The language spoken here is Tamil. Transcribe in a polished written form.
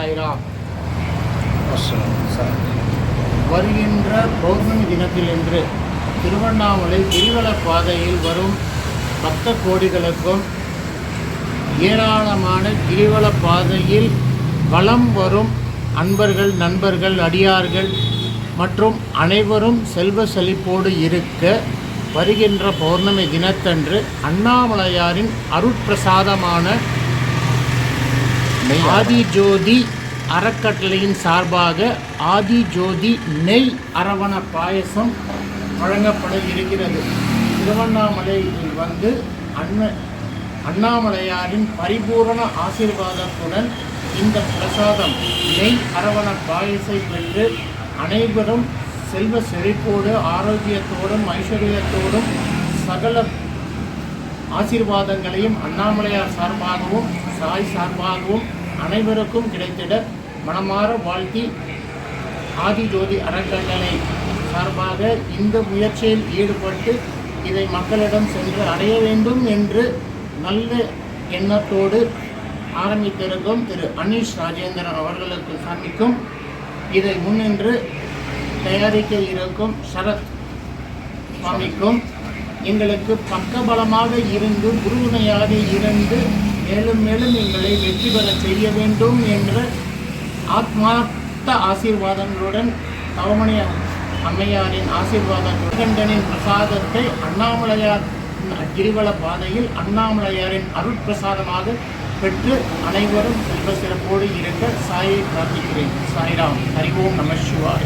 சாய்ராம். வருகின்ற பௌர்ணமி தினத்திலன்று திருவண்ணாமலை கிரிவல பாதையில் வரும் பக்த கோடிகளுக்கும் ஏராளமான கிரிவல பாதையில் வலம் வரும் அன்பர்கள், நண்பர்கள், அடியார்கள் மற்றும் அனைவரும் செல்வ செழிப்போடு இருக்க வருகின்ற பௌர்ணமி தினத்தன்று அண்ணாமலையாரின் அருட்பிரசாதமான ஆதிஜோதி அறக்கட்டளையின் சார்பாக ஆதிஜோதி நெய் அரவண பாயசம் வழங்கப்பட இருக்கிறது. திருவண்ணாமலையில் வந்து அண்ணாமலையாரின் பரிபூரண ஆசீர்வாதத்துடன் இந்த பிரசாதம் நெய் அரவண பாயசை பெற்று அனைவரும் செல்வ செழிப்போடு ஆரோக்கியத்தோடும் ஐஸ்வர்யத்தோடும் சகல ஆசீர்வாதங்களையும் அண்ணாமலையார் சார்பாகவும் சாய் சார்பாகவும் அனைவருக்கும் கிடைத்திட மனமாற வாழ்த்தி ஆதிஜோதி அறக்கட்டளை சார்பாக இந்த முயற்சியில் ஈடுபட்டு இதை மக்களிடம் சென்று அடைய வேண்டும் என்று நல்ல எண்ணத்தோடு ஆரம்பித்திருக்கும் திரு அனீஷ் ராஜேந்திரன் அவர்களுக்கு சந்திக்கும் இதை முன்னின்று தயாரிக்க இருக்கும் சரத் சுவாமிக்கும் எங்களுக்கு பக்கபலமாக இருந்து குருவினையாக இருந்து மேலும் மேலும் எங்களை வெற்றி பெற செய்ய வேண்டும் என்ற ஆத்மார்த்த ஆசீர்வாதங்களுடன் தவமணி அம்மையாரின் ஆசீர்வாதங்களின் பிரசாதத்தை அண்ணாமலையார் கிரிவல பாதையில் அண்ணாமலையாரின் அருட்பிரசாதமாக பெற்று அனைவரும் செல்வ சிறப்போடு இருக்க சாயை பிரார்த்திக்கிறேன். சாய்ராம். ஹரி ஓம் நம சிவாய.